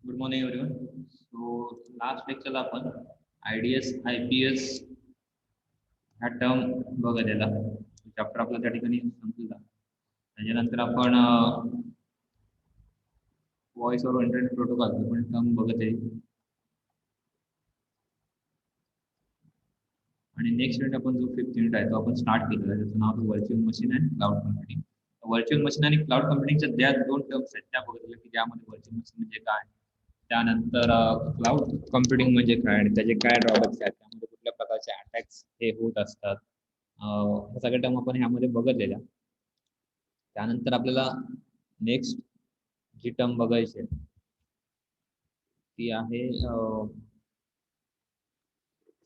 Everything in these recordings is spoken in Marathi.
Good morning everyone. So last लेक्चरला आपण IDS IPS ह्या टर्म बघितलेला. चॅप्टर आपला त्या ठिकाणी संपलेला. त्याच्यानंतर आपण व्हॉइस ओव्हर इंटरनेट प्रोटोकॉल पण टर्म बघत आहे. आणि नेक्स्ट युनिट आपण जो 5th युनिट आहे तो आपण स्टार्ट केलेला आहे. त्याचं नाव virtual machine and cloud computing. Virtual machine आणि क्लाउड कम्प्युटिंगच्या ज्या दोन टर्म्स आहेत त्या बघितल्या की ज्यामध्ये व्हर्च्युअल मशीन म्हणजे काय, त्यानंतर क्लाउड कम्प्युटिंग म्हणजे काय आणि त्याचे काय ड्रॉबॅक्स आहेत, त्यामध्ये कुठल्या प्रकारचे अटॅक्स हे होत असतात, ह्या सगळ्या टर्म आपण ह्यामध्ये बघितलेल्या. त्यानंतर आपल्याला नेक्स्ट जी टर्म बघायची आहे ती आहे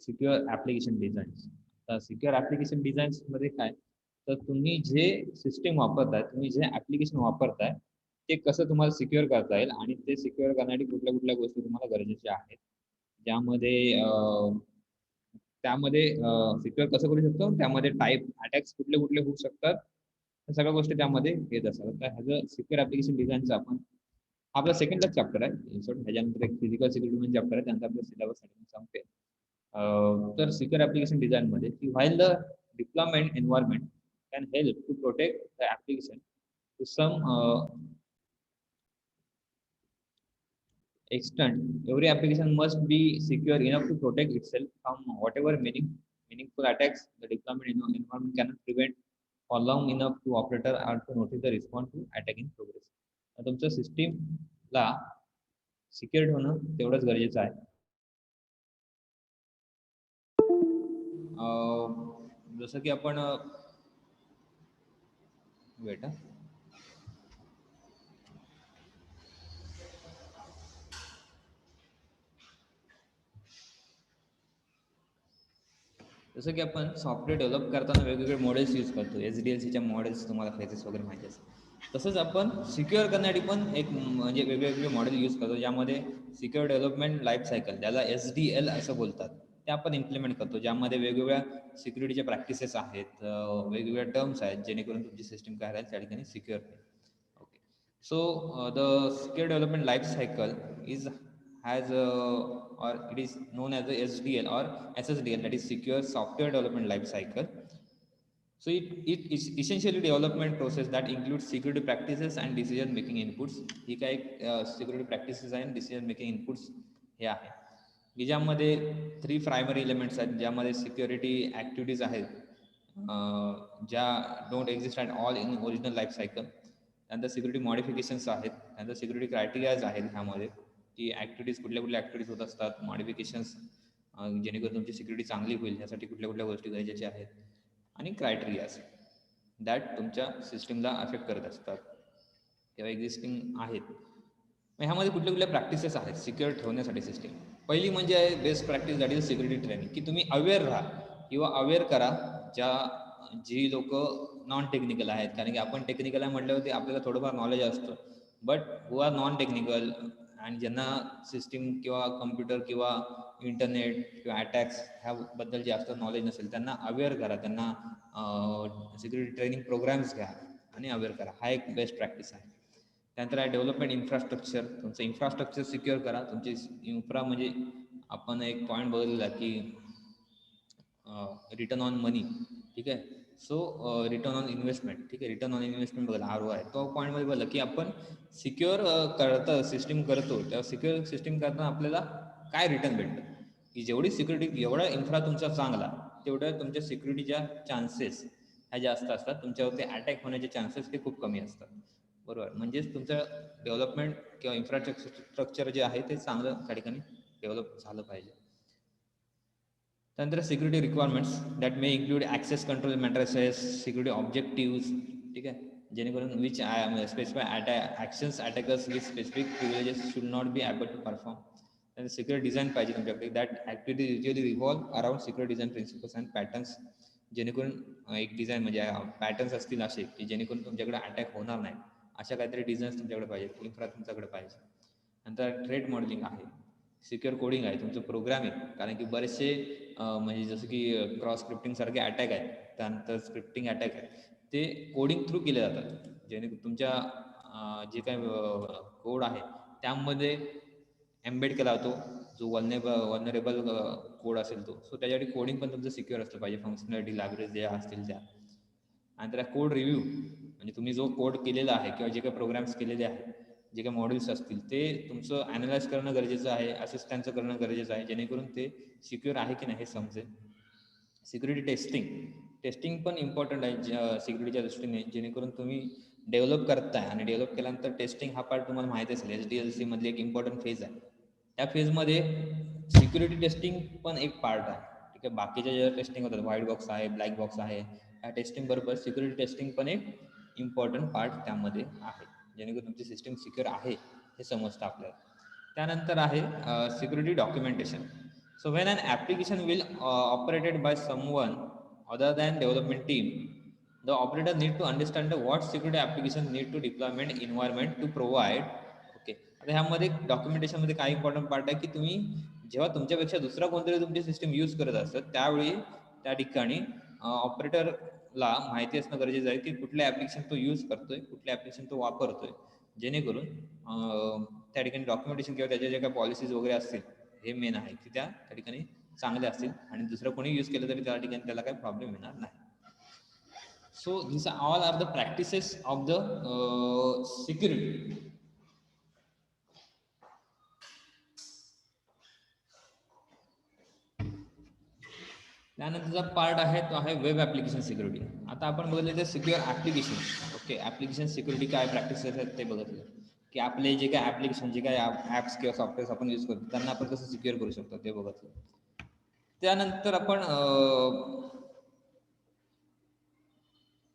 सिक्युअर ऍप्लिकेशन डिझाईन्स. आता सिक्युअर ऍप्लिकेशन डिझाईन्स मध्ये काय, तर तुम्ही जे सिस्टीम वापरताय, तुम्ही जे ऍप्लिकेशन वापरताय ते कसं तुम्हाला सिक्युअर करता येईल आणि ते सिक्युअर करण्यासाठी कुठल्या कुठल्या गोष्टी तुम्हाला गरजेच्या आहेत, ज्यामध्ये त्यामध्ये सिक्युअर कसं करू शकतो, त्यामध्ये टाईप अटॅक्स कुठले कुठले होऊ शकतात, त्या सगळ्या गोष्टी त्यामध्ये येत असतात. तर ह्याचं सिक्युअर ऍप्लिकेशन डिझाईनचं आपण आपला सेकंडच चॅप्टर आहे. ह्याच्यानंतर एक फिजिकल सिक्युरिटी म्हणून चॅप्टर आहे, त्यानंतर आपल्या सिलेबस संपते. तर सिक्युअर ऍप्लिकेशन डिझाईन मध्ये की while the deployment environment can help to protect the application to some extent, every application must be secure enough to protect itself from whatever meaningful attacks the deployment environment cannot prevent for long enough to operator or to notice the response to attack in progress. तुमच्या सिस्टीमला सिक्युअर होणं तेवढंच गरजेचं आहे. जसं की आपण वेट जसं की आपण सॉफ्टवेअर डेव्हलप करताना वेगवेगळे मॉडेल्स यूज करतो. SDLCच्या मॉडेल्स तुम्हाला फेजेस वगैरे माहिती असतात. तसंच आपण सिक्युअर करण्यासाठी पण एक म्हणजे वेगवेगळे मॉडेल यूज करतो, ज्यामध्ये सिक्युअर डेव्हलपमेंट लाईफ सायकल, ज्याला SDL असं बोलतात, ते आपण इम्प्लिमेंट करतो, ज्यामध्ये वेगवेगळ्या सिक्युरिटीच्या प्रॅक्टिसेस आहेत, वेगवेगळ्या टर्म्स आहेत, जेणेकरून तुमची सिस्टीम काय राहील त्या ठिकाणी सिक्युअर होईल. Okay. So the secure development life cycle is has or it is known as the SDL or SSDL, that is Secure Software Development Life Cycle. So it is essentially development process that includes security practices and decision making inputs. ही काय security practices and decision making inputs हे आहे की ज्यामध्ये 3 प्रायमरी एलिमेंट्स आहेत, ज्यामध्ये सिक्युरिटी ऍक्टिव्हिटीज आहेत ज्या don't exist at all in original life cycle. त्यानंतर सिक्युरिटी मॉडिफिकेशन्स आहेत, त्यानंतर सिक्युरिटी क्रायटेरियाज आहेत ह्यामध्ये की ॲक्टिव्हिटीज कुठल्या कुठल्या ॲक्टिव्हिटीज होत असतात, मॉडिफिकेशन्स जेणेकरून तुमची सिक्युरिटी चांगली होईल यासाठी कुठल्या कुठल्या गोष्टी गरजेच्या आहेत, आणि क्रायटेरियाज दॅट तुमच्या सिस्टीमला अफेक्ट करत असतात किंवा एक्झिस्टिंग आहेत. मग ह्यामध्ये कुठल्या कुठल्या प्रॅक्टिसेस आहेत सिक्युअर ठेवण्यासाठी सिस्टीम. पहिली म्हणजे आहे best practice, that is security training, की तुम्ही अवेअर राहा किंवा अवेअर करा जी लोक नॉन टेक्निकल आहेत. कारण की आपण टेक्निकल आहे म्हटल्यावरती आपल्याला थोडंफार नॉलेज असतं, but who are non technical आणि ज्यांना सिस्टीम किंवा कम्प्युटर किंवा इंटरनेट किंवा अटॅक्स ह्याबद्दल जास्त नॉलेज नसेल, त्यांना अवेअर करा, त्यांना सिक्युरिटी ट्रेनिंग प्रोग्राम्स घ्या आणि अवेअर करा. हा एक बेस्ट प्रॅक्टिस आहे. त्यानंतर आहे डेव्हलपमेंट इन्फ्रास्ट्रक्चर. तुमचं इन्फ्रास्ट्रक्चर सिक्युअर करा. तुमची इन्फ्रा म्हणजे आपण एक पॉईंट बघितला की रिटर्न ऑन मनी, ठीक आहे. सो रिटर्न ऑन इन्व्हेस्टमेंट, ठीक आहे, रिटर्न ऑन इन्व्हेस्टमेंट बघा ROI, तो पॉईंटमध्ये बघा की आपण सिक्युअर करतं सिस्टीम करतो, त्या सिक्युअर सिस्टीम करताना आपल्याला काय रिटर्न भेटतं, की जेवढी सिक्युरिटी, एवढा इन्फ्रा तुमचा चांगला, तेवढ्या तुमच्या सिक्युरिटीच्या चान्सेस ह्या जास्त असतात, तुमच्यावरती अटॅक होण्याचे चान्सेस हे खूप कमी असतात. बरोबर. म्हणजेच तुमचं डेव्हलपमेंट किंवा इन्फ्रास्ट्रक्चर जे आहे ते चांगलं त्या ठिकाणी डेव्हलप झालं पाहिजे. त्यानंतर security requirements that may include access control matrices, security objectives, ठीक आहे, जेणेकरून which specify actions attackers with specific privileges should not be able to perform. त्यानंतर सिक्युअर डिझाईन पाहिजे तुमच्याकडे, that activity usually revolve around secure design principles and patterns, जेणेकरून एक डिझाईन म्हणजे पॅटर्न्स असतील असे की जेणेकरून तुमच्याकडे अटॅक होणार नाही, अशा काहीतरी डिझाईन्स तुमच्याकडे पाहिजे, इन्फ्रा तुमच्याकडे पाहिजे. नंतर थ्रेट मॉडेलिंग आहे, सिक्युअर कोडिंग आहे, तुमचं प्रोग्रामिंग, कारण की बरेचसे म्हणजे जसं की क्रॉस स्क्रिप्टिंग सारखे अटॅक आहेत, त्यानंतर स्क्रिप्टिंग अटॅक आहेत, ते कोडिंग थ्रू केले जातात, जेणेकरून तुमच्या जे काही कोड आहे त्यामध्ये एम्बेड केला होतो जो वल्नरेबल कोड असेल तो. सो त्याच्यासाठी कोडिंग पण तुमचं सिक्युअर असलं पाहिजे, फंक्शनॅलिटी लायब्ररीज ज्या असतील त्या. आणि त्याला कोड रिव्ह्यू म्हणजे तुम्ही जो कोड केलेला आहे किंवा जे काही प्रोग्राम्स केलेले आहेत, जे काही मॉड्यूल्स असतील ते तुमचं ॲनालाइज करणं गरजेचं आहे, असेच त्यांचं करणं गरजेचं आहे, जेणेकरून ते सिक्युअर आहे की नाही हे समजेल. सिक्युरिटी टेस्टिंग पण इम्पॉर्टंट आहे सिक्युरिटीच्या दृष्टीने, जेणेकरून तुम्ही डेव्हलप करताय आणि डेव्हलप केल्यानंतर टेस्टिंग हा पार्ट तुम्हाला माहिती असेल, SDLC मधली एक इम्पॉर्टंट फेज आहे. त्या फेजमध्ये सिक्युरिटी टेस्टिंग पण एक पार्ट आहे. ठीक आहे, बाकीच्या ज्या टेस्टिंग होतात, व्हाईट बॉक्स आहे, ब्लॅक बॉक्स आहे, या टेस्टिंग बरोबर सिक्युरिटी टेस्टिंग पण एक इम्पॉर्टंट पार्ट त्यामध्ये आहे, जेणेकरून तुमची सिस्टीम सिक्युअर आहे हे समजतं आपल्याला. त्यानंतर आहे security documentation. So when an application will operated by someone other than development team, the operator need to understand what security application need to deployment environment to provide. Okay, आता ह्यामध्ये डॉक्युमेंटेशनमध्ये काय इम्पॉर्टंट पार्ट आहे की तुम्ही जेव्हा तुमच्यापेक्षा दुसरा कोणतरी तुमची सिस्टीम यूज करत असतात त्यावेळी त्या ठिकाणी ऑपरेटरला माहिती असणं गरजेचं आहे की कुठल्या ॲप्लिकेशन तो यूज करतोय, कुठल्या ॲप्लिकेशन तो वापरतोय, जेणेकरून त्या ठिकाणी डॉक्युमेंटेशन किंवा त्याच्या ज्या काही पॉलिसीज वगैरे असतील हे मेन आहे की त्या ठिकाणी चांगल्या असतील आणि दुसरं कोणी यूज केलं तरी त्या ठिकाणी त्याला काही प्रॉब्लेम येणार नाही. So this all are the practices of the security. त्यानंतरचा पार्ट आहे तो आहे वेब ॲप्लिकेशन सिक्युरिटी. आता आपण बघितलं तर secure application. Okay, application security काय प्रॅक्टिसेस आहेत ते बघितलं की आपले जे काय ॲप्लिकेशन, जे काय ॲप्स किंवा सॉफ्टवेअर्स आपण यूज करतो त्यांना आपण कसं सिक्युअर करू शकतो ते बघितलं. त्यानंतर आपण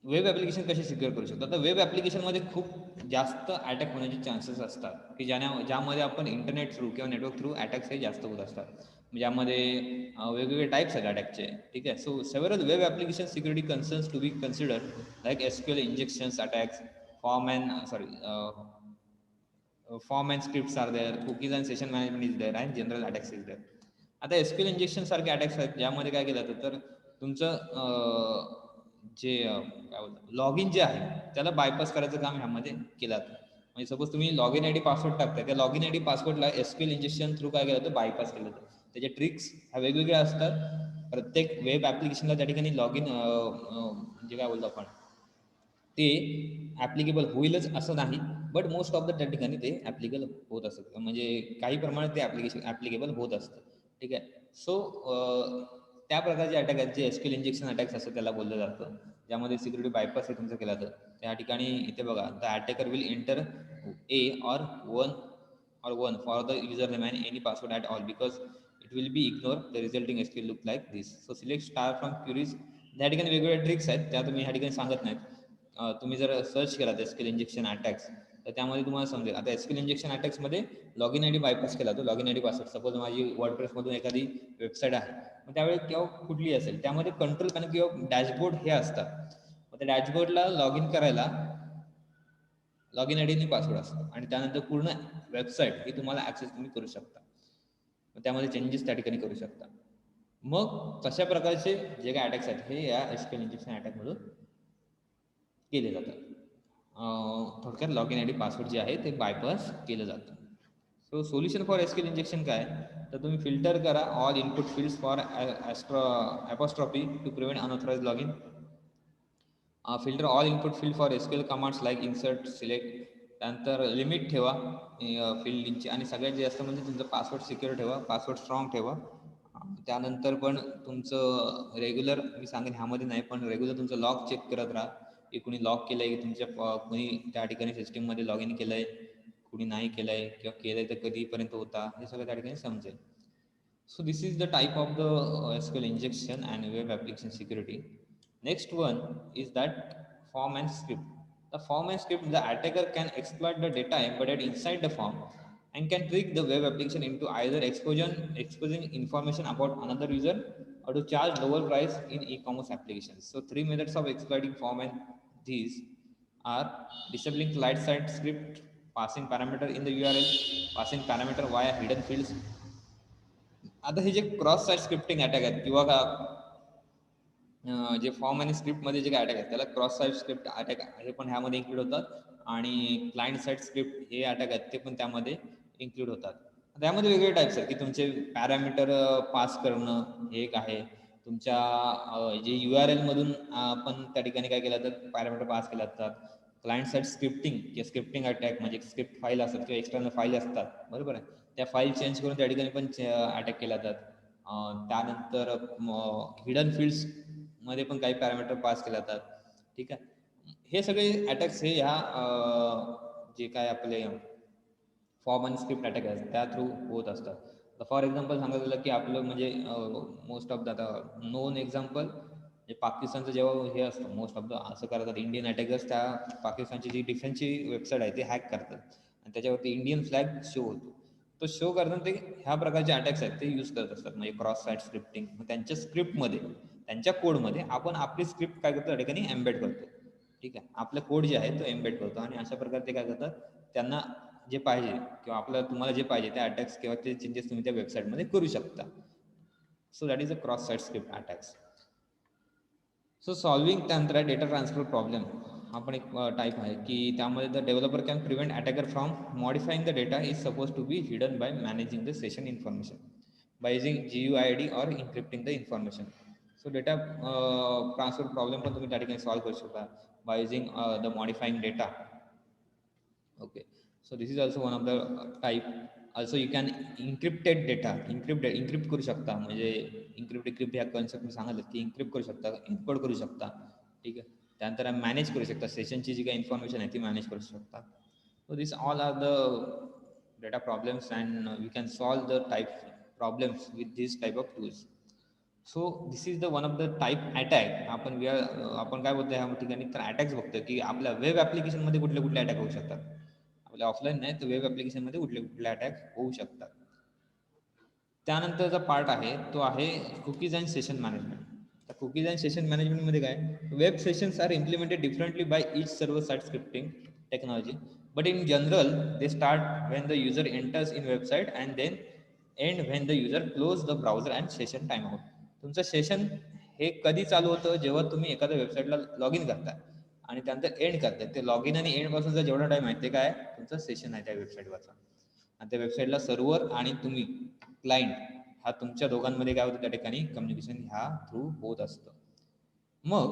वेब ॲप्लिकेशन कसे सिक्युअर करू शकतो. आता वेब ॲप्लिकेशनमध्ये खूप जास्त अटॅक होण्याचे चान्सेस असतात की ज्यामध्ये आपण इंटरनेट थ्रू किंवा नेटवर्क थ्रू अटॅक्स हे जास्त होत असतात, ज्यामध्ये वेगवेगळे टाईप्स आहेत अटॅकचे. ठीक आहे, so several web application security concerns to be consider like SQL injections attacks, form and scripts are there, cookies and session management is there and general attacks is there. आता SQL इंजेक्शन सारखे अटॅक्स आहेत ज्यामध्ये काय केलं जातं तर तुमचं जे काय बोलतात लॉग इन जे आहे त्याला बायपास करायचं काम ह्यामध्ये केलं जातं. म्हणजे सपोज तुम्ही लॉग इन ID पासवर्ड टाकताय, त्या log in ID पासवर्डला SQL injection through काय केलं जातं बायपास केलं जातं. त्याचे ट्रिक्स ह्या वेगवेगळ्या असतात. प्रत्येक वेब ॲप्लिकेशनला त्या ठिकाणी लॉग इन म्हणजे काय बोलतो आपण ते ॲप्लिकेबल होईलच असं नाही, बट मोस्ट ऑफ द त्या ठिकाणी ते ॲप्लिकेबल होत असतं, म्हणजे काही प्रमाणात ते ॲप्लिकेबल होत असतं. ठीक आहे, सो त्या प्रकारचे अटॅक आहेत जे SQL इंजेक्शन अटॅक्स असं त्याला बोललं जातं, ज्यामध्ये सिक्युरिटी बायपास हे तुमचं केलं जातं. त्या ठिकाणी इथे बघा, the attacker will enter A or 1 for the username and any password at all because it will be ignore the resulting SQL look like this. So select star from queries. त्या ठिकाणी वेगवेगळ्या ट्रिक्स आहेत त्या तुम्ही ह्या ठिकाणी सांगत नाहीत. तुम्ही जर सर्च केला SQL इंजेक्शन अटॅक्स तर त्यामध्ये तुम्हाला समजेल. आता SQL इंजेक्शन अटॅक्समध्ये लॉग इन ID बायपास केला, तो log in ID password. Suppose माझी वर्डप्रेसमधून एखादी वेबसाईट आहे, मग त्यावेळी किंवा कुठली असेल त्यामध्ये कंट्रोल पॅनल किंवा डॅशबोर्ड हे असतात. मग त्या डॅशबोर्डला लॉग इन करायला लॉग इन ID आणि पासवर्ड असतो आणि त्यानंतर पूर्ण वेबसाईट ही तुम्हाला ॲक्सेस तुम्ही करू शकता, मग त्यामध्ये चेंजेस त्या ठिकाणी करू शकता. मग तशा प्रकारचे जे काही अटॅक्स आहेत हे या SQL इंजेक्शन अटॅकमधून केले जातात. थोडक्यात लॉग इन ID पासवर्ड जे आहे ते बायपास केलं जातं. So solution for SQL injection काय, तर तुम्ही फिल्टर करा all input fields for apostrophe to prevent unauthorize log in. Filter all input field for SQL commands like insert, select. त्यानंतर लिमिट ठेवा फील्डिंगची आणि सगळ्यात जास्त म्हणजे तुमचं पासवर्ड सिक्युअर ठेवा, पासवर्ड स्ट्रॉंग ठेवा. त्यानंतर पण तुमचं रेग्युलर, मी सांगेन ह्यामध्ये नाही, पण रेग्युलर तुमचं लॉग चेक करत राहा की कुणी लॉग केलं आहे, की तुमच्या कुणी त्या ठिकाणी सिस्टीममध्ये लॉग इन केलं आहे, कुणी नाही केलं आहे किंवा केलं आहे तर कधीपर्यंत होता, हे सगळं त्या ठिकाणी समजेल. So this is the type of the SQL injection and web application security. Next one is that form and script. The form and script, the attacker can exploit the data embedded inside the form and can trick the web application into either exposing information about another user or to charge lower price in e-commerce applications. So 3 methods of exploiting form, and these are disabling client-side script, passing parameter in the URL, passing parameter via hidden fields. आता हे जे क्रॉस साईट स्क्रिप्टिंग अटॅक आहेत किंवा जे फॉर्म आणि स्क्रिप्टमध्ये जे काय अटॅक आहेत त्याला क्रॉस साईट स्क्रिप्ट अटॅक हे पण ह्यामध्ये इन्क्लूड होतात आणि क्लायंट साईट स्क्रिप्ट हे अटॅक आहेत ते पण त्यामध्ये इन्क्लूड होतात. त्यामध्ये वेगवेगळे टाईप्स आहेत की तुमचे पॅरामीटर पास करणं हे एक आहे. तुमच्या जे URL मधून आपण त्या ठिकाणी काय केलं तर पॅरामीटर पास केले जातात. क्लायंट साईड स्क्रिप्टिंग किंवा स्क्रिप्टिंग अटॅक म्हणजे स्क्रिप्ट फाईल असतात किंवा एक्सटर्नल फाईल असतात, बरोबर आहे. त्या फाईल चेंज करून त्या ठिकाणी पण अटॅक केले जातात. त्यानंतर हिडन फील्ड्समध्ये पण काही पॅरामीटर पास केले जातात, ठीक आहे. हे सगळे अटॅक्स हे ह्या जे काय आपले फॉर्म आणि स्क्रिप्ट अटॅक आहेत त्या थ्रू होत असतात. तर फॉर एक्झाम्पल सांगायचं झालं की आपलं म्हणजे मोस्ट ऑफ द आता नोन एक्झाम्पल म्हणजे पाकिस्तानचं जेव्हा हे असतं मोस्ट ऑफ द असं करतात इंडियन अटॅकर्स त्या पाकिस्तानची जी डिफेन्सची वेबसाईट आहे ती हॅक करतात आणि त्याच्यावरती इंडियन फ्लॅग शो होतो. तो शो करताना ते ह्या प्रकारचे अटॅक्स आहेत ते यूज करत असतात म्हणजे क्रॉस साईट स्क्रिप्टिंग. मग त्यांच्या स्क्रिप्टमध्ये त्यांच्या कोडमध्ये आपण आपली स्क्रिप्ट काय करतो त्या ठिकाणी एम्बेड करतो, ठीक आहे. आपला कोड जे आहे तो एम्बेड करतो आणि अशा प्रकारे ते काय करतात त्यांना जे पाहिजे किंवा आपल्याला तुम्हाला जे पाहिजे ते अटॅक्स किंवा ते चेंजेस तुम्ही त्या वेबसाईटमध्ये करू शकता. So that is a cross site script attacks. So solving त्यानंतर आहे डेटा ट्रान्सफर प्रॉब्लेम. हा पण एक टाईप आहे की त्यामध्ये the developer can prevent attacker from modifying the data is suppose to be hidden by managing the session information by using GUID और encrypting the information. So data transfer problem पण तुम्ही त्या ठिकाणी सॉल्व्ह करू शकता by using the modifying data. Okay, so this is also one of the type. Also you can encrypted data encrypt करू शकता म्हणजे encrypt ह्या कन्सेप्ट मी सांगितलं की encrypt करू शकता, एन्कोड करू शकता, ठीक आहे. त्यानंतर मॅनेज करू शकता सेशनची जी काही इन्फॉर्मेशन आहे ती मॅनेज करू शकता. So this all are the data problems and we can solve the type problems with this type of tools. So this is the one of the type attack. आपण काय बोलतो ह्या ठिकाणी तर अटॅक्स बघतो की आपल्या वेब ॲप्लिकेशनमध्ये कुठले कुठले अटॅक होऊ शकतात. आपल्या ऑफलाईन नाही तर वेब ॲप्लिकेशनमध्ये कुठले कुठले अटॅक होऊ शकतात. त्यानंतरचा पार्ट आहे तो आहे कुकीज अँड सेशन मॅनेजमेंट. तर कुकीज अँड सेशन मॅनेजमेंटमध्ये काय web sessions are implemented differently by each server side scripting technology but in general they start when the user enters in website and then end when the user close the browser and session time out. तुमचं सेशन हे कधी चालू होतं जेव्हा तुम्ही एखाद्या वेबसाईटला लॉग इन करता आणि त्यानंतर एंड करताय. ते लॉग इन आणि एंड पासूनचा जेवढा टाइम आहे ते काय तुमचं सेशन आहे त्या वेबसाईटवरचा. आणि त्या वेबसाईटला सर्व्हर आणि तुम्ही क्लायंट हा तुमच्या दोघांमध्ये काय होतं त्या ठिकाणी कम्युनिकेशन ह्या थ्रू होत असतं. मग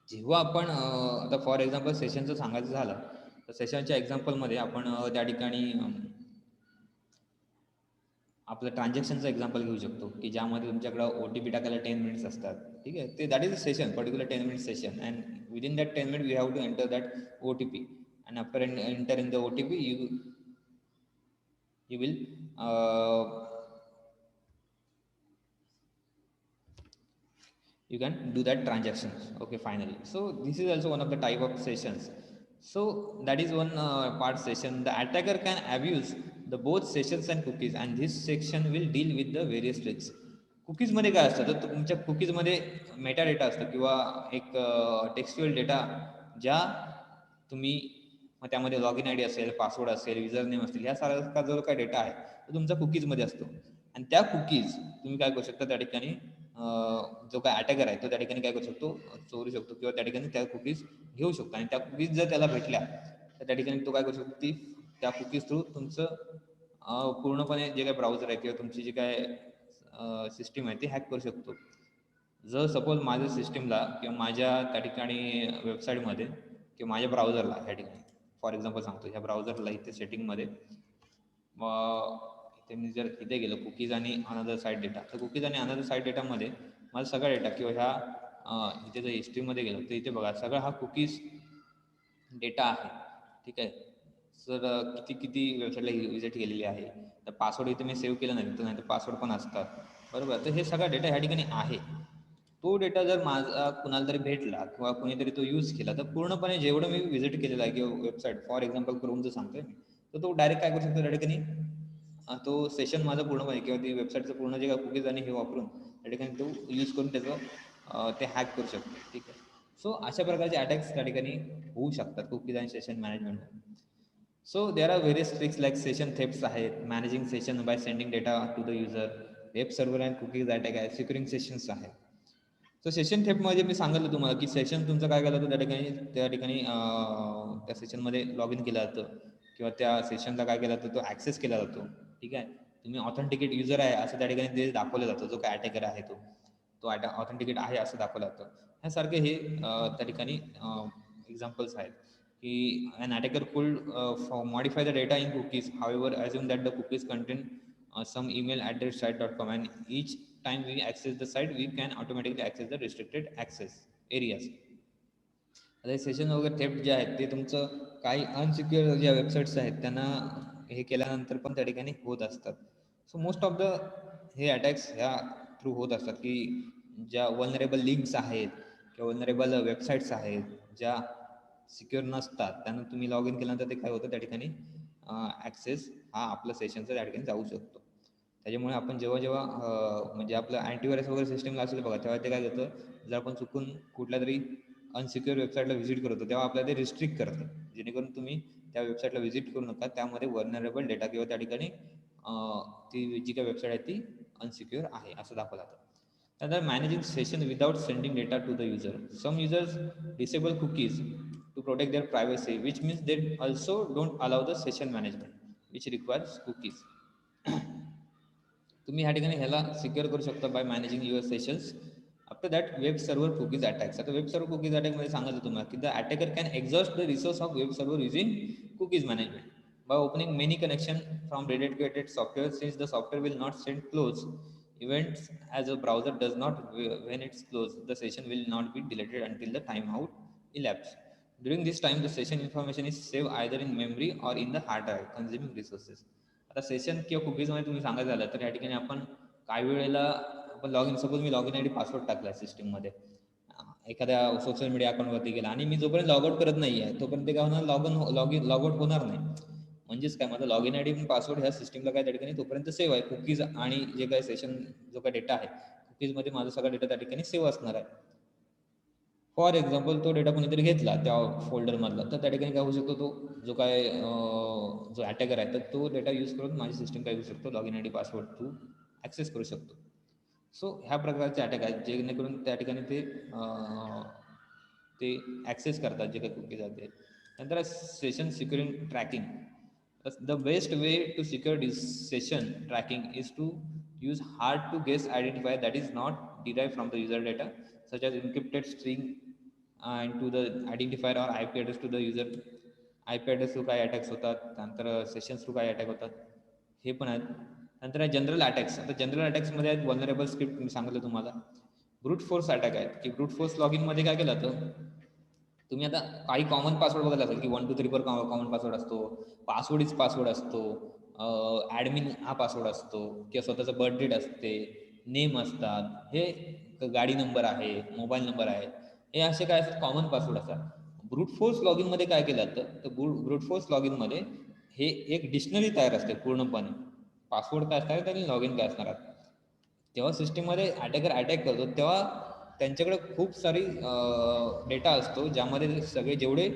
जेव्हा आपण आता फॉर एक्झाम्पल सेशनचं सांगायचं झालं तर सेशनच्या एक्झाम्पलमध्ये आपण त्या ठिकाणी आपलं ट्रान्झॅक्शनचं एक्झाम्पल घेऊ शकतो की ज्यामध्ये तुमच्याकडं OTP टाकायला 10 मिनिट्स असतात, ठीक आहे. ते that is a session particular 10 minute session and within that 10 minute we have to enter that OTP and after entering the OTP you will you can do that transactions. Okay, finally, so this is also one of the type of sessions. So that is one part session. The attacker can abuse the both sessions and cookies and this section will deal with the various tricks. Cookies मध्ये काय असतं तर तुमच्या कुकीज मध्ये मेटा डेटा असतो किंवा एक टेक्स्च्युअल डेटा ज्या तुम्ही मग त्यामध्ये लॉग इन ID असेल, पासवर्ड असेल, युजर नेम असेल, ह्या सारखा जो काही डेटा आहे तो तुमचा कुकीजमध्ये असतो आणि त्या कुकीज तुम्ही काय करू शकता त्या ठिकाणी जो काय अटॅकर आहे तो त्या ठिकाणी काय करू शकतो चोरू शकतो किंवा त्या ठिकाणी त्या कुकीज घेऊ शकतो आणि त्या कुकीज जर त्याला भेटल्या तर त्या ठिकाणी तो काय करू शकतो ती त्या कुकीज थ्रू तुमचं पूर्णपणे जे काय ब्राउझर आहे किंवा तुमची जी काय सिस्टीम आहे ती हॅक करू शकतो. जर सपोज माझ्या सिस्टीमला किंवा माझ्या त्या ठिकाणी वेबसाईटमध्ये किंवा माझ्या ब्राउझरला ह्या ठिकाणी फॉर एक्झाम्पल सांगतो ह्या ब्राउझरला इथे सेटिंगमध्ये इथे मी जर इथे गेलो कुकीज आणि अनदर साईट डेटा तर कुकीज आणि अनदर साईट डेटामध्ये माझा सगळा डेटा किंवा ह्या इथे जर हिस्ट्रीमध्ये गेलो तर इथे बघा सगळा हा कुकीज डेटा आहे, ठीक आहे. सर किती वेबसाईटला विजिट केलेली आहे तर पासवर्ड इथे मी सेव्ह केलं नाही तर पासवर्ड पण असतात, बरोबर. तर हे सगळा डेटा ह्या ठिकाणी आहे. तो डेटा जर माझा कुणाला तरी भेटला किंवा कुणीतरी तो यूज केला तर पूर्णपणे जेवढं मी व्हिजिट केलेलं आहे किंवा वेबसाईट फॉर एक्झाम्पल क्रोमचं सांगतोय मी तर तो डायरेक्ट काय करू शकतो त्या ठिकाणी तो सेशन माझा पूर्णपणे किंवा ती वेबसाईटचं पूर्ण जे काय कुकीज आणि हे वापरून त्या ठिकाणी तो यूज करून त्याचं ते हॅक करू शकतो, ठीक आहे. सो अशा प्रकारचे अटॅक्स त्या ठिकाणी होऊ शकतात कुकीज आणि session management. So there are various tricks like session thefts आहेत, managing session by sending data to the user, web server and cookies attack आहे, सिक्युरिंग सेशन्स आहे. सो सेशन थेफ्टमध्ये मी सांगितलं तुम्हाला की सेशन तुमचं काय केलं तर त्या ठिकाणी त्या सेशनमध्ये लॉग इन केलं जातं किंवा त्या सेशनला काय केलं जातं, तो ॲक्सेस केला जातो. ठीक आहे, तुम्ही ऑथेंटिकेट युजर आहे असं त्या ठिकाणी ते दाखवलं जातं. जो काय अटॅकर आहे तो ऑथेंटिकेट आहे असं दाखवलं जातं. ह्यासारखे हे त्या ठिकाणी एक्झाम्पल्स आहेत की an attacker could modify the data in cookies. However, assume that the cookies contain some email address site.com, and each time we access the site, we can automatically access the restricted access areas. आता सेशन वगैरे थेफ्ट जे आहेत ते तुमचं काही अनसिक्युअर ज्या वेबसाईट्स आहेत त्यांना हे केल्यानंतर पण त्या ठिकाणी होत असतात. सो मोस्ट ऑफ द हे अटॅक्स ह्या थ्रू होत असतात की ज्या वल्नरेबल लिंक्स आहेत किंवा वल्नरेबल वेबसाईट्स आहेत ज्या सिक्युअर नसतात त्यांना तुम्ही लॉग इन केल्यानंतर ते काय होतं त्या ठिकाणी ॲक्सेस हा आपल्या सेशनचा त्या ठिकाणी जाऊ शकतो. त्याच्यामुळे आपण जेव्हा जेव्हा म्हणजे आपलं अँटीव्हायरस वगैरे सिस्टमला असेल बघा, तेव्हा ते काय करतं, जर आपण चुकून कुठल्या तरी अनसिक्युअर वेबसाईटला व्हिजिट करतो तेव्हा आपल्याला ते रिस्ट्रिक्ट करतं, जेणेकरून तुम्ही त्या वेबसाईटला व्हिजिट करू नका. त्यामध्ये व्हर्नरेबल डेटा किंवा त्या ठिकाणी ती जी काही वेबसाईट आहे ती अनसिक्युअर आहे असं दाखवलं जातं. त्यानंतर managing session without sending data to the user. Some users disable cookies to protect their privacy, which means they also don't allow the session management which requires cookies. तुम्ही ह्या ठिकाणी ह्याला सिक्युअर करू शकता by managing your sessions. After that web server cookies attacks. आता वेब सर्व्हर कुकीज अटॅकमध्ये सांगायचं तुम्हाला की the attacker can exhaust the resource of web server using cookies management by opening many connection from dedicated software. Since the software will not send close events as a browser does not, when it's closed the session will not be deleted until the timeout elapsed. During this time the session information is saved either in memory or in the hard drive, consuming resources. आता सेशन किंवा कुकीजमध्ये तुम्ही सांगायचं झालं तर या ठिकाणी आपण काही वेळेला आपण log in, suppose me log in I D password टाकला सिस्टीममध्ये एखाद्या सोशल मीडिया अकाउंटवरती गेला आणि मी जोपर्यंत लॉग आउट करत नाही आहे तोपर्यंत ते काय होणार, लॉग आउट होणार नाही. म्हणजेच काय, माझा log in I D password ह्या सिस्टीमला काय त्या ठिकाणी तोपर्यंत सेव्ह आहे. कुकीज आणि जे काही सेशन जो काही डेटा आहे कुकीजमध्ये माझा सगळा डेटा त्या ठिकाणी सेव्ह असणार आहे. फॉर एक्झाम्पल तो डेटा कोणीतरी घेतला त्या फोल्डरमधला तर त्या ठिकाणी काय होऊ शकतो, तो जो काय जो अटॅकर आहे तर तो डेटा यूज करून माझी सिस्टीम काय करू शकतो, log in I D password through access करू शकतो. सो ह्या प्रकारचे अटॅक आहेत जेणेकरून त्या ठिकाणी ते ॲक्सेस करतात जे काही कुकीज आहेत ते. नंतर session securing tracking. The best way to secure this session tracking is to use hard to guess identifier that is not derived from the user data, such as encrypted string into the identifier or IP address to the user. IP address through काय अटॅक्स होतात, त्यानंतर सेशन्स थ्रू काय अटॅक होतात हे पण आहेत. नंतर जनरल अटॅक्स. आता जनरल अटॅक्समध्ये आहेत वल्नरेबल स्क्रिप्ट मी सांगितलं तुम्हाला. ब्रूट फोर्स अटॅक आहेत की ब्रूट फोर्स लॉग इनमध्ये काय केलं जातं, तुम्ही आता काही कॉमन पासवर्ड बघायला असेल की 1 2 3 4 कॉमन पासवर्ड असतो, पासवर्ड इज पासवर्ड असतो, ॲडमिन हा पासवर्ड असतो किंवा स्वतःचं बर्थ डेट असते, नेम असतात, हे गाडी नंबर आहे, मोबाईल नंबर आहे, हे असे काय असतात कॉमन पासवर्ड असतात. ब्रूट फोर्स लॉग इनमध्ये काय केलं जातं, तर ब्रूट फोर्स लॉग इनमध्ये हे एक डिक्शनरी तयार असते पूर्णपणे, पासवर्ड काय असणार आणि लॉग इन काय असणार आहे. तेव्हा सिस्टीममध्ये अटॅकर अटॅक करतो तेव्हा त्यांच्याकडे खूप सारी डेटा असतो ज्यामध्ये सगळे जेवढे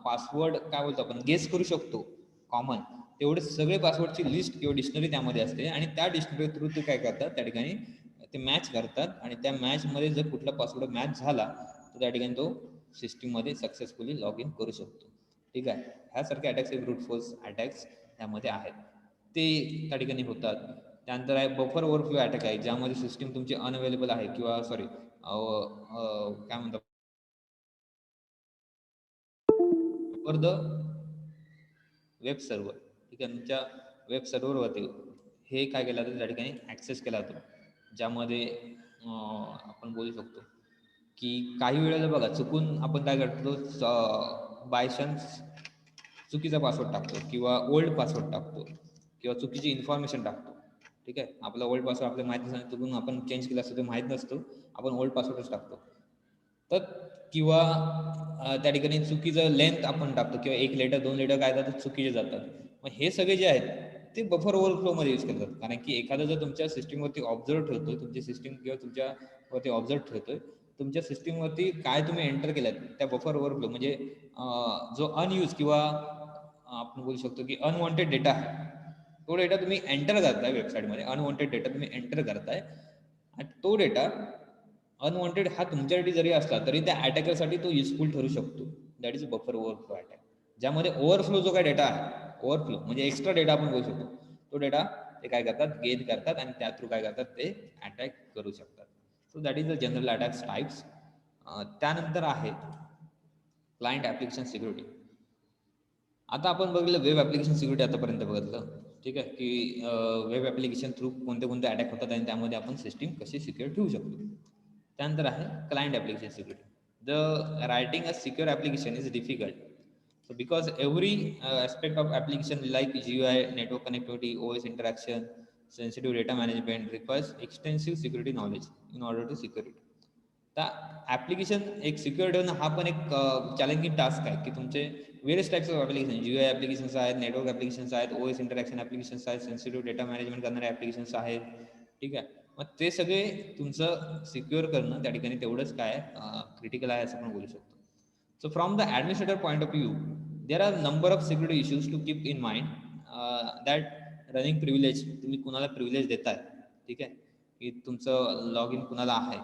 पासवर्ड काय बोलतो आपण गेस करू शकतो कॉमन, तेवढे सगळे पासवर्डची लिस्ट किंवा डिक्शनरी त्यामध्ये असते आणि त्या डिक्शनरी थ्रू ते काय करतात त्या ठिकाणी ते मॅच करतात आणि त्या मॅचमध्ये जर कुठला पासवर्ड मॅच झाला तर त्या ठिकाणी तो सिस्टीममध्ये सक्सेसफुली लॉग इन करू शकतो. ठीक आहे, ह्यासारखे अटॅक्स हे ब्रूट फोर्स अटॅक्स त्यामध्ये आहेत, ते त्या ठिकाणी होतात. त्यानंतर आहे बफर ओव्हरफ्लो अटॅक आहे ज्यामध्ये सिस्टीम तुमची अनअवेलेबल आहे किंवा सॉरी काय म्हणतात फॉर द वेब सर्व्हर. ठीक आहे, तुमच्या वेब सर्व्हरवरती हे काय केलं जातं त्या ठिकाणी ॲक्सेस केला जातो, ज्यामध्ये आपण बोलू शकतो की काही वेळेला बघा चुकून आपण काय करतो, बाय चान्स चुकीचा पासवर्ड टाकतो किंवा ओल्ड पासवर्ड टाकतो किंवा चुकीची इन्फॉर्मेशन टाकतो. ठीक आहे, आपला ओल्ड पासवर्ड आपल्याला माहीत नसतं, चुकून आपण चेंज केला असतो ते माहीत नसतो, आपण ओल्ड पासवर्डच टाकतो. तर किंवा त्या ठिकाणी चुकीचं लेंथ आपण टाकतो किंवा 1 लेटर 2 लेटर काय जातात चुकीचे जातात. मग हे सगळे जे आहेत ते बफर ओव्हरफ्लोमध्ये यूज करतात, कारण की एखादा जर तुमच्या सिस्टीमवरती ऑब्झर्व ठेवतोय, तुमची सिस्टीम किंवा तुमच्यावरती ऑब्झर्व ठेवतोय, तुमच्या सिस्टीमवरती काय तुम्ही एंटर केलं त्या बफर ओव्हरफ्लो म्हणजे जो अनयूज किंवा आपण बोलू शकतो की अनवॉन्टेड डेटा आहे, तो डेटा तुम्ही एंटर करताय वेबसाईटमध्ये, अनवॉन्टेड डेटा तुम्ही एंटर करताय आणि तो डेटा अनवॉन्टेड हा तुमच्यासाठी जरी असला तरी त्या अटॅकरसाठी तो युजफुल ठरू शकतो. That is buffer overflow attack. ज्यामध्ये ओव्हरफ्लो जो काय डेटा आहे, ओव्हरफ्लो म्हणजे एक्स्ट्रा डेटा आपण बोलू शकतो, तो डेटा ते काय करतात, गेन करतात आणि त्या थ्रू काय करतात, ते अटॅक करू शकतात. So that is the general attacks types. त्यानंतर आहे क्लायंट ॲप्लिकेशन सिक्युरिटी. आता आपण बघितलं वेब ॲप्लिकेशन सिक्युरिटी आतापर्यंत बघितलं, ठीक आहे, की वेब ॲप्लिकेशन थ्रू कोणते कोणते अटॅक होतात आणि त्यामध्ये आपण सिस्टीम कशी सिक्युअर ठेवू शकतो. त्यानंतर आहे client application security. The writing a secure application is difficult. So because every aspect of application like GUI, network connectivity, OS interaction, sensitive data management requires extensive security knowledge in order to secure it. तर ॲप्लिकेशन एक सिक्युअर ठेवणं हा पण एक चॅलेंजिंग टास्क आहे, की तुमचे various types of application, GUI applications आहेत, नेटवर्क ॲप्लिकेशन्स आहेत, OS इंटरॅक्शन ॲप्लिकेशन्स आहेत, सेन्सिटिव्ह डेटा मॅनेजमेंट करणारे ॲप्लिकेशन्स आहेत, ठीक आहे. मग ते सगळे तुमचं सिक्युअर करणं त्या ठिकाणी तेवढंच काय क्रिटिकल आहे असं आपण बोलू शकतो. So from the administrator point of view, there are number of security issues to keep in mind. That running privilege, तुम्ही कुणाला प्रिव्हिलेज देताय, ठीक आहे, की तुमचं लॉग इन कुणाला आहे.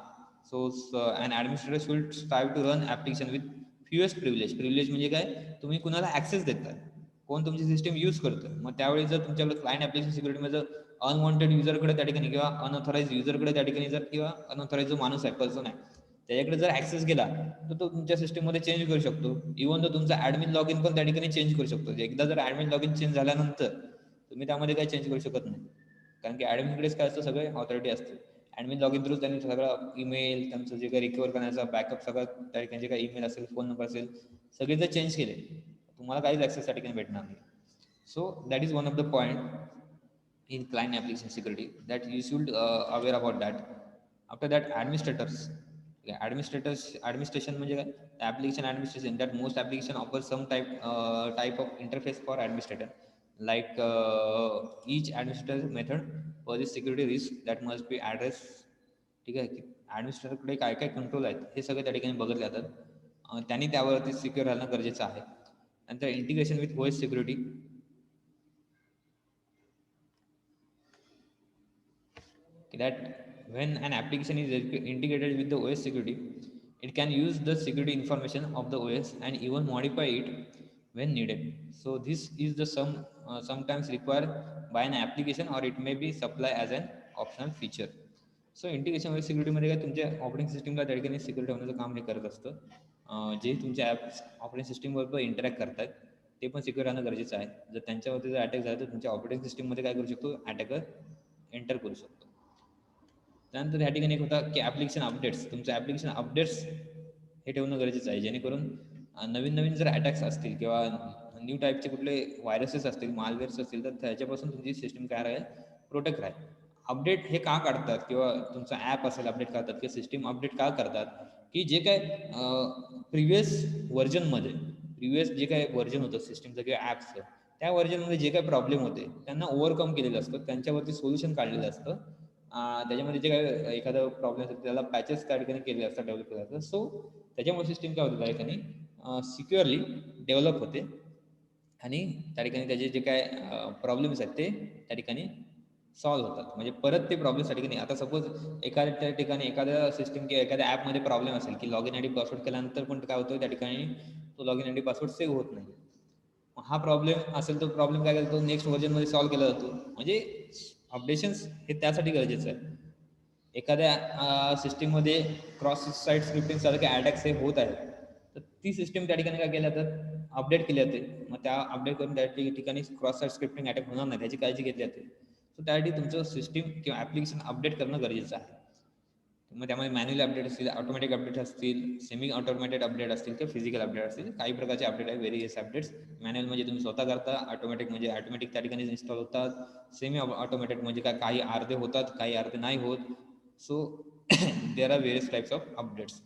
So an administrator should strive to run application with fewest privilege. Privilege म्हणजे काय, तुम्ही कुणाला ॲक्सेस देताय, कोण तुमची सिस्टीम यूज करतं. मग त्यावेळी जर तुमच्याकडे क्लायंट ॲप्लिकेशन सिक्युरिटीमध्ये जर अनवॉन्टेड युजरकडे त्या ठिकाणी किंवा अनऑथराइज युजरकडे त्या ठिकाणी जर किंवा अनऑथराइज जो माणूस आहे, पर्सन आहे, त्याच्याकडे जर ॲक्सेस गेला तर तो तुमच्या सिस्टीममध्ये चेंज करू शकतो. इव्हन तो तुमचा ॲडमिन लॉग इन पण त्या ठिकाणी चेंज करू शकतो. एकदा जर ॲडमिन लॉग इन चेंज झाल्यानंतर तुम्ही त्यामध्ये काही चेंज करू शकत नाही, कारण की ॲडमिनकडेच काय असतं, सगळे ऑथॉरिटी असते. ॲडमिन लॉग इन थ्रू त्यांनी सगळं ईमेल, त्यांचं जे काही रिकवर करण्याचा बॅकअप, सगळं त्या ठिकाणी जे काही ईमेल असेल, फोन नंबर असेल, सगळे जर चेंज केले तुम्हाला काहीच ॲक्सेस त्या ठिकाणी भेटणार नाही. So that is one of the point in client application security that you should aware about that. After that, administrators. Administration म्हणजे काय, application administration, that most application offers some type of interface for administrator, like each administrator method for this security risk that must be addressed. ठीक आहे, की ॲडमिनिस्ट्रेटरकडे काय काय कंट्रोल आहेत हे सगळे त्या ठिकाणी बघितले जातात. त्यांनी त्यावरती सिक्युअर राहणं गरजेचं आहे. नंतर integration with OS security, that when an application is integrated with the OS security, it can use the security information of the OS and even modify it when needed. So this is the sometimes required by an application, or it may be supplied as an optional feature. So integration with सिक्युरिटीमध्ये काय, तुमच्या ऑपरेटिंग सिस्टीमला त्या ठिकाणी सिक्युरिटी होण्याचं काम हे करत असतं. जे तुमच्या ॲप्स ऑपरेटिंग सिस्टीमबरोबर इंटरॅक्ट करतात ते पण सिक्युअर राहणं गरजेचं आहे. जर त्यांच्यावरती जर अटॅक झाला तर तुमच्या ऑपरेटिंग सिस्टीममध्ये काय करू शकतो, अटॅकर एंटर करू शकतो. त्यानंतर ह्या ठिकाणी एक होता की ॲप्लिकेशन अपडेट्स. तुमचं ॲप्लिकेशन अपडेट्स हे ठेवणं गरजेचं आहे, जेणेकरून नवीन नवीन जर अटॅक्स असतील किंवा न्यू टाईपचे कुठले व्हायरसेस असतील, मालवेअर्स असतील, तर त्याच्यापासून तुमची सिस्टीम काय राहील, प्रोटेक्ट राहील. अपडेट हे का काढतात, किंवा तुमचा ॲप असेल अपडेट करतात किंवा सिस्टीम अपडेट का करतात, की जे काय प्रिव्हियस व्हर्जनमध्ये, प्रिव्हियस जे काय व्हर्जन होतं सिस्टीमचं किंवा ॲप्सचं, त्या व्हर्जनमध्ये जे काही प्रॉब्लेम होते त्यांना ओव्हरकम केलेलं असतं, त्यांच्यावरती सोल्युशन काढलेलं असतं. त्याच्यामध्ये जे काय एखादा प्रॉब्लेम असेल त्याला पॅचेस त्या ठिकाणी केले असतात, डेव्हलप केले असतात. सो त्याच्यामुळे सिस्टीम काय होतं, त्या ठिकाणी सिक्युअरली डेव्हलप होते आणि त्या ठिकाणी त्याचे जे काय प्रॉब्लेम्स आहेत ते त्या ठिकाणी सॉल्व्ह होतात. म्हणजे परत ते प्रॉब्लेम्स त्या ठिकाणी, आता सपोज एखाद्या ठिकाणी एखाद्या सिस्टीम किंवा एखाद्या ॲपमध्ये प्रॉब्लेम असेल की log in I D password केल्यानंतर पण काय होतं, त्या ठिकाणी तो log in I D password save होत नाही. हा प्रॉब्लेम असेल तो प्रॉब्लेम काय करतो, नेक्स्ट व्हर्जनमध्ये सॉल्व्ह केला जातो. म्हणजे अपडेशन्स हे त्यासाठी गरजेचं आहे. एखाद्या सिस्टीममध्ये क्रॉस साईट स्क्रिप्टिंग सारखे अटॅक्स हे होत आहेत, तर ती सिस्टीम त्या ठिकाणी काय केली जातात, अपडेट केली जाते. मग त्या अपडेट करून त्या ठिकाणी क्रॉस साईट स्क्रिप्टिंग अटॅक होणार नाही त्याची काळजी घेतली जाते. सो त्यासाठी तुमचं सिस्टीम किंवा ॲप्लिकेशन अपडेट करणं गरजेचं आहे. मग त्यामध्ये मॅन्युअल अपडेट असतील, ऑटोमॅटिक अपडेट असतील, सेमी ऑटोमॅटेड अपडेट असतील किंवा फिजिकल अपडेट असतील. काही प्रकारचे अपडेट आहे, व्हेरियस अपडेट्स. मॅन्युअल म्हणजे तुम्ही स्वतः करता, ऑटोमॅटिक म्हणजे ऑटोमॅटिक त्या ठिकाणी इन्स्टॉल होतात, सेमी ऑटोमॅटिक म्हणजे काय, काही अर्धे होतात काही अर्धे नाही होत. So there are various types of updates.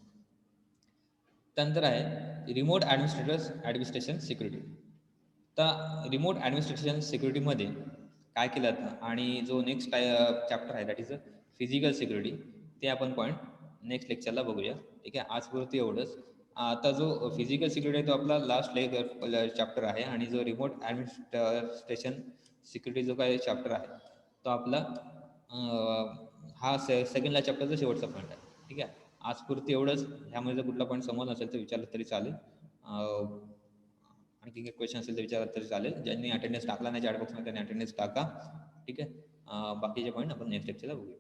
त्यानंतर आहे रिमोट ॲडमिनिस्ट्रेशन सिक्युरिटी. तर रिमोट ॲडमिनिस्ट्रेशन सिक्युरिटीमध्ये काय केलं जातं, आणि जो नेक्स्ट चॅप्टर आहे दॅट इज फिजिकल सिक्युरिटी, ते आपण पॉईंट नेक्स्ट लेक्चरला बघूया. ठीक आहे, आजपुरती एवढंच. आता जो फिजिकल सिक्युरिटी आहे तो आपला लास्ट चॅप्टर आहे, आणि जो रिमोट ॲडमिनिस्ट्रेशन सिक्युरिटी जो काय चॅप्टर आहे तो आपला हा सेकंडला चॅप्टरचा शेवटचा पॉईंट आहे. ठीक आहे, आजपुरती एवढंच. ह्यामध्ये जर कुठला पॉईंट समज नसेल तर विचारलं तरी चालेल. आणखी काही क्वेश्चन असेल तर विचारत तरी चालेल. ज्यांनी अटेंडन्स टाकला नाही चॅट बॉक्समध्ये त्यांनी अटेंडन्स टाका. ठीक आहे. बाकीचे पॉईंट आपण नेक्स्ट लेक्चरला बघूया.